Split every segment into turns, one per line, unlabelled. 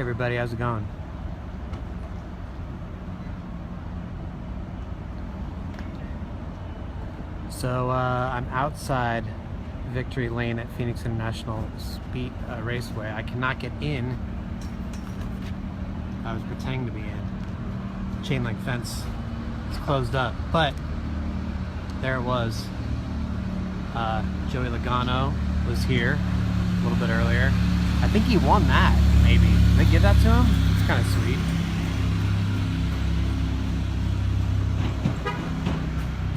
Hey everybody, how's it going? So I'm outside Victory Lane at Phoenix International Raceway. I cannot get in. I was pretending to be in. Chain link fence is closed up, but there it was. Joey Logano was here a little bit earlier. I think he won that, maybe. Did they give that to him? It's kind of sweet.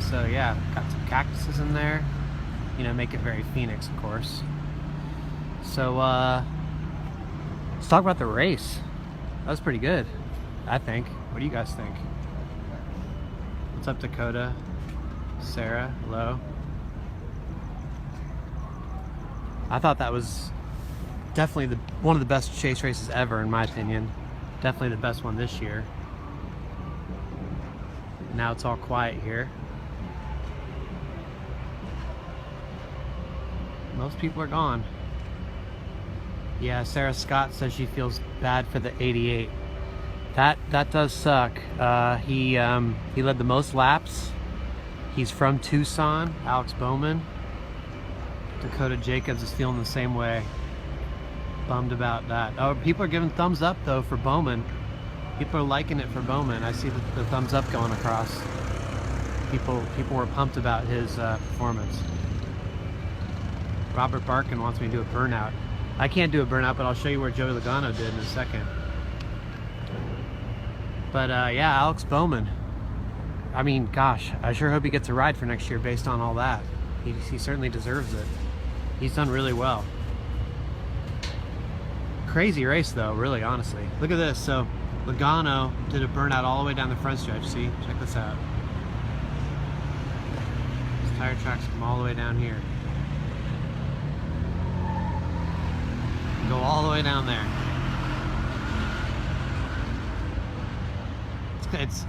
So yeah, got some cactuses in there. You know, make it very Phoenix, of course. So let's talk about the race. That was pretty good, I think. What do you guys think? What's up, Dakota? Sarah, hello. I thought that was definitely one of the best chase races ever, in my opinion. Definitely the best one this year. Now it's all quiet here. Most people are gone. Yeah, Sarah Scott says she feels bad for the 88. That does suck. He led the most laps. He's from Tucson, Alex Bowman. Dakota Jacobs is feeling the same way. Bummed about that. Oh, people are giving thumbs up though for Bowman. People are liking it for Bowman. I see the thumbs up going across. People were pumped about his performance. Robert Barkin wants me to do a burnout. I can't do a burnout, but I'll show you where Joey Logano did in a second. But yeah, Alex Bowman. I mean, gosh, I sure hope he gets a ride for next year based on all that. He certainly deserves it. He's done really well. Crazy race though, really, honestly. Look at this. So Logano did a burnout all the way down the front stretch. See, check this out. His tire tracks come all the way down here. Go all the way down there.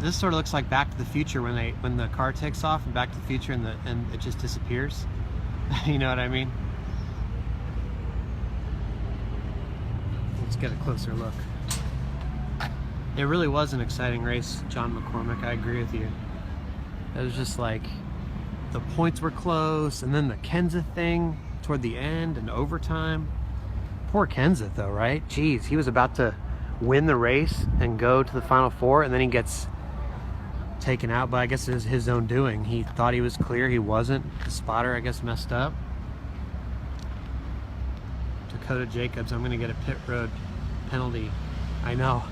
This sort of looks like Back to the Future when the car takes off and Back to the Future and it just disappears. You know what I mean? Let's get a closer look. It really was an exciting race, John McCormick. I agree with you. It was just like the points were close, and then the Kenseth thing toward the end and overtime. Poor Kenseth though, right? Jeez, he was about to win the race and go to the Final Four, and then he gets taken out, but I guess it was his own doing. He thought he was clear, he wasn't. The spotter, I guess, messed up. Dakota Jacobs, I'm gonna get a pit road penalty. I know.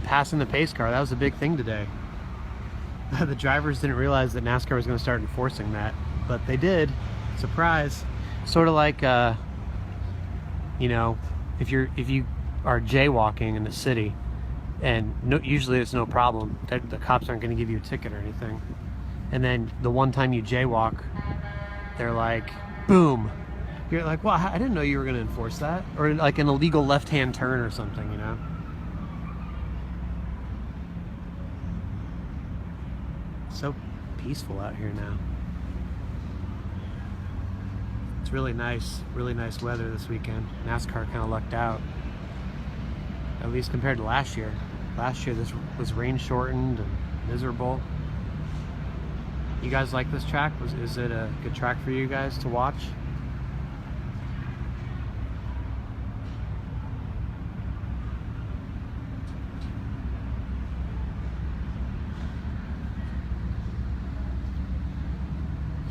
Passing the pace car, that was a big thing today. The drivers didn't realize that NASCAR was gonna start enforcing that, but they did. Surprise. Sort of like you know, if you are jaywalking in the city, and usually it's no problem. The cops aren't going to give you a ticket or anything. And then the one time you jaywalk, they're like, boom. You're like, well, I didn't know you were going to enforce that. Or like an illegal left-hand turn or something, you know? So peaceful out here now. It's really nice weather this weekend. NASCAR kind of lucked out, at least compared to last year. Last year this was rain shortened and miserable. You guys like this track? Is it a good track for you guys to watch?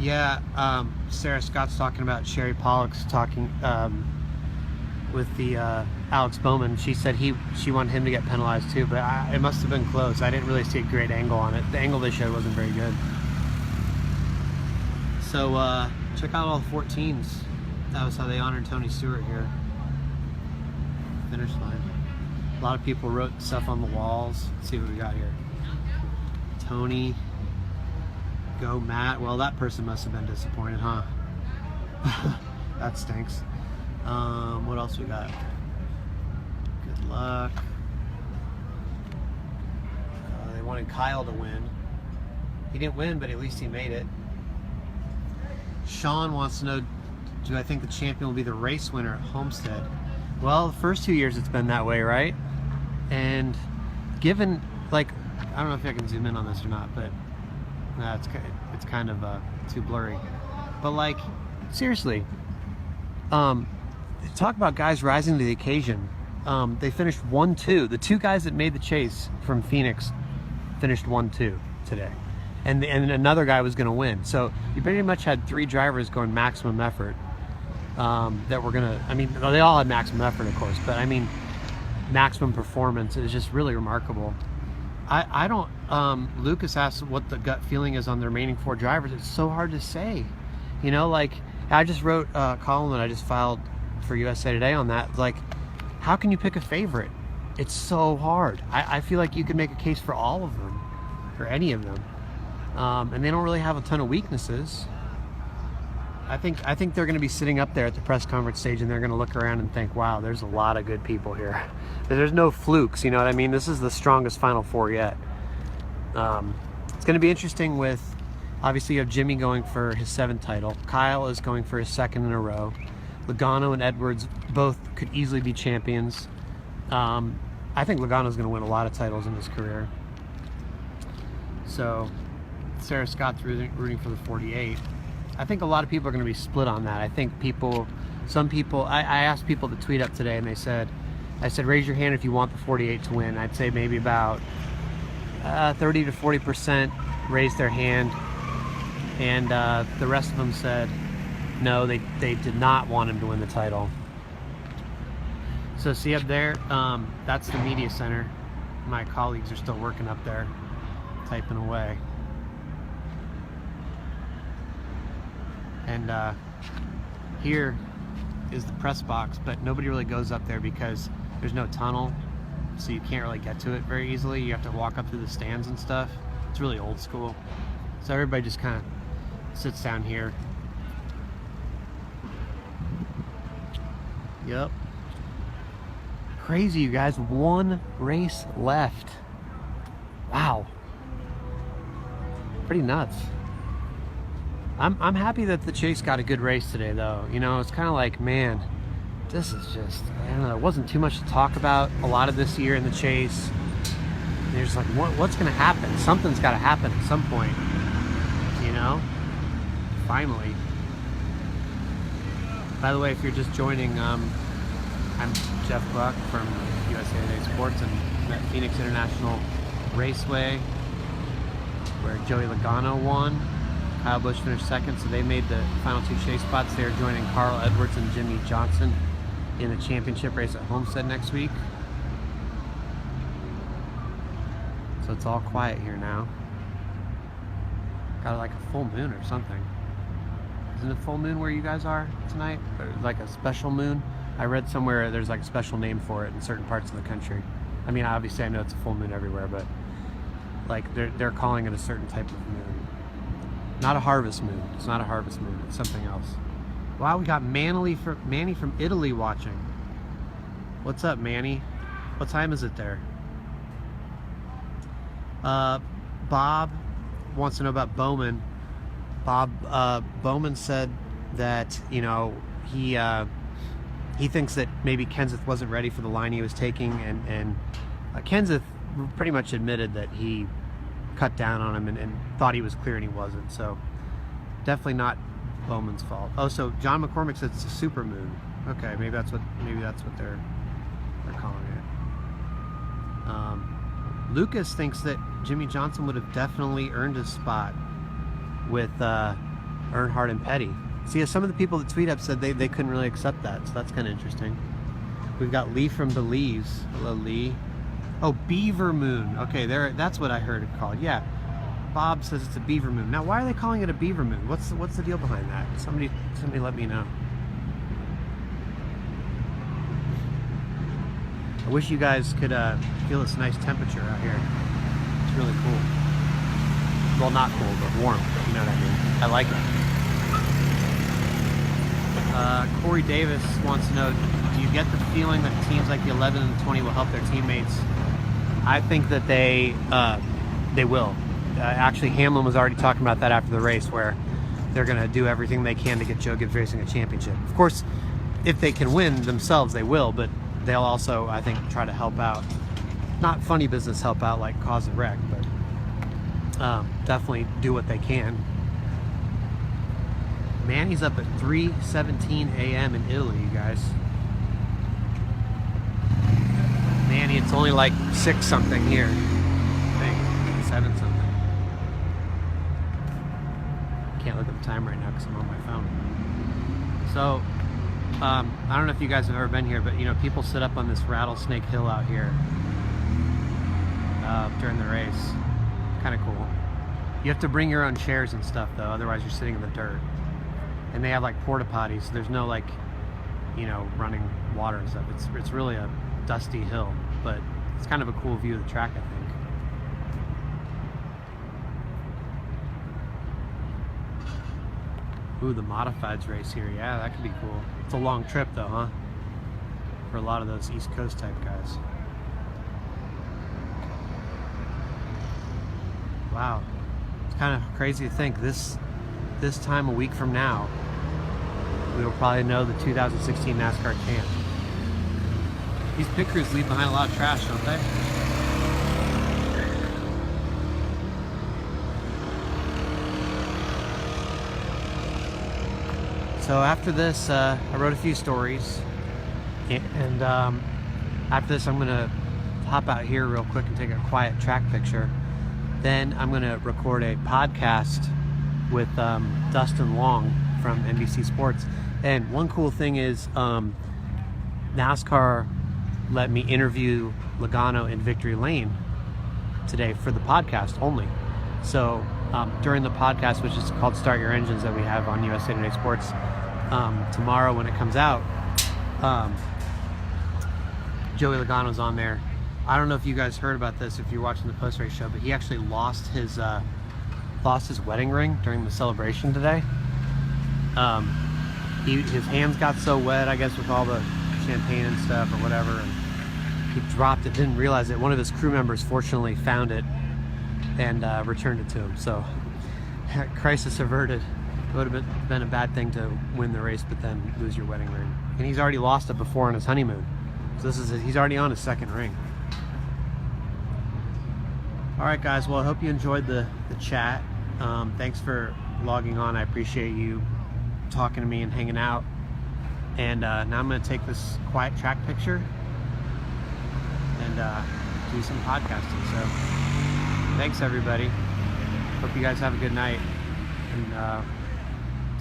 Yeah, Sarah Scott's talking about Sherry Pollock's talking with the Alex Bowman. She said she wanted him to get penalized too, but it must have been close. I didn't really see a great angle on it. The angle they showed wasn't very good. So check out all the 14s. That was how they honored Tony Stewart here. Finish line. A lot of people wrote stuff on the walls. Let's see what we got here. Tony. Go Matt. Well, that person must have been disappointed, huh? That stinks. What else we got? Good luck. They wanted Kyle to win. He didn't win, but at least he made it. Sean wants to know, do I think the champion will be the race winner at Homestead? Well, the first 2 years it's been that way, right? And given, like, I don't know if I can zoom in on this or not, but it's kind of too blurry. But like, seriously, talk about guys rising to the occasion. They finished 1-2. The two guys that made the chase from Phoenix finished 1-2 today, and another guy was going to win. So you pretty much had three drivers going maximum effort. That were gonna, I mean, they all had maximum effort, of course, but I mean, maximum performance is just really remarkable. I don't, Lucas asked what the gut feeling is on the remaining four drivers. It's so hard to say, you know, like, I just wrote a column that I just filed for USA Today on that. Like, how can you pick a favorite? It's so hard. I feel like you could make a case for all of them, or any of them, and they don't really have a ton of weaknesses. I think they're going to be sitting up there at the press conference stage, and they're going to look around and think, wow, there's a lot of good people here. There's no flukes, you know what I mean? This is the strongest Final Four yet. It's going to be interesting with, obviously you have Jimmy going for his 7th title. Kyle is going for his 2nd in a row. Logano and Edwards both could easily be champions. I think Logano's going to win a lot of titles in his career. So Sarah Scott's rooting for the 48. I think a lot of people are going to be split on that. I think some people, I asked people to tweet up today, and I said, raise your hand if you want the 48 to win. I'd say maybe about 30 to 40% raised their hand, and the rest of them said no, they did not want him to win the title. So see up there, that's the media center. My colleagues are still working up there, typing away. And here is the press box, but nobody really goes up there because there's no tunnel, so you can't really get to it very easily. You have to walk up through the stands and stuff. It's really old school. So everybody just kind of sits down here. Yep. Crazy, you guys. One race left. Wow. Pretty nuts. I'm happy that the chase got a good race today, though. You know, it's kind of like, man, this is just, I don't know, there wasn't too much to talk about a lot of this year in the chase. There's like, what's going to happen? Something's got to happen at some point, you know? Finally. By the way, if you're just joining, I'm Jeff Gluck from USA Today Sports, and I'm at Phoenix International Raceway, where Joey Logano won. Kyle Busch finished 2nd, so they made the final 2 chase spots. They are joining Carl Edwards and Jimmy Johnson in the championship race at Homestead next week. So it's all quiet here now. Got like a full moon or something. Isn't it full moon where you guys are tonight? Or like a special moon? I read somewhere there's like a special name for it in certain parts of the country. I mean, obviously I know it's a full moon everywhere, but like they're calling it a certain type of moon. Not a harvest moon. It's not a harvest moon. It's something else. Wow, we got Manny from Italy watching. What's up, Manny? What time is it there? Bob wants to know about Bowman. Bob, Bowman said that, you know, he thinks that maybe Kenseth wasn't ready for the line he was taking, and Kenseth pretty much admitted that he cut down on him and thought he was clear, and he wasn't. So definitely not Bowman's fault. Oh, so John McCormick said it's a super moon. Okay, maybe that's what they're calling it. Lucas thinks that Jimmy Johnson would have definitely earned his spot with Earnhardt and Petty. See, some of the people that tweet up said they couldn't really accept that, so that's kind of interesting. We've got Lee from Belize. Hello, Lee. Oh, Beaver Moon. Okay, that's what I heard it called. Yeah, Bob says it's a Beaver Moon. Now, why are they calling it a Beaver Moon? What's the deal behind that? Somebody let me know. I wish you guys could feel this nice temperature out here. It's really cool. Well, not cool, but warm. You know what I mean? I like it. Corey Davis wants to know, do you get the feeling that teams like the 11 and the 20 will help their teammates? I think that they will. Actually, Hamlin was already talking about that after the race, where they're going to do everything they can to get Joe Gibbs Racing a championship. Of course, if they can win themselves, they will, but they'll also, I think, try to help out. Not funny business help out like cause a wreck, but definitely do what they can. Manny's up at 3:17 a.m. in Italy, you guys. Manny, it's only like 6 something here. I think 7 something. Can't look at the time right now because I'm on my phone. So, I don't know if you guys have ever been here, but you know, people sit up on this Rattlesnake Hill out here during the race. Kind of cool. You have to bring your own chairs and stuff though, otherwise you're sitting in the dirt. And they have like porta potties, so there's no like, you know, running water and stuff. It's really a dusty hill, but it's kind of a cool view of the track, I think. Ooh, the modifieds race here. Yeah, that could be cool. It's a long trip though, huh? For a lot of those East Coast type guys. Wow. It's kind of crazy to think this time a week from now, we will probably know the 2016 NASCAR champ. These pit crews leave behind a lot of trash, don't they? So after this, I wrote a few stories, and after this I'm going to hop out here real quick and take a quiet track picture. Then I'm going to record a podcast with Dustin Long from NBC Sports. And one cool thing is NASCAR let me interview Logano in Victory Lane today for the podcast only. So during the podcast, which is called Start Your Engines, that we have on USA Today Sports, tomorrow when it comes out, Joey Logano's on there. I don't know if you guys heard about this if you're watching the post-race show, but he actually lost his wedding ring during the celebration today. His hands got so wet, I guess, with all the champagne and stuff or whatever, and he dropped it, didn't realize it. One of his crew members fortunately found it and returned it to him. So, crisis averted. It would have been a bad thing to win the race, but then lose your wedding ring. And he's already lost it before on his honeymoon. So he's already on his second ring. All right, guys. Well, I hope you enjoyed the chat. Thanks for logging on. I appreciate you talking to me and hanging out. And now I'm going to take this quiet track picture and do some podcasting. So thanks, everybody. Hope you guys have a good night. And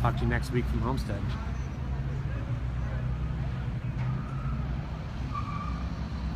talk to you next week from Homestead.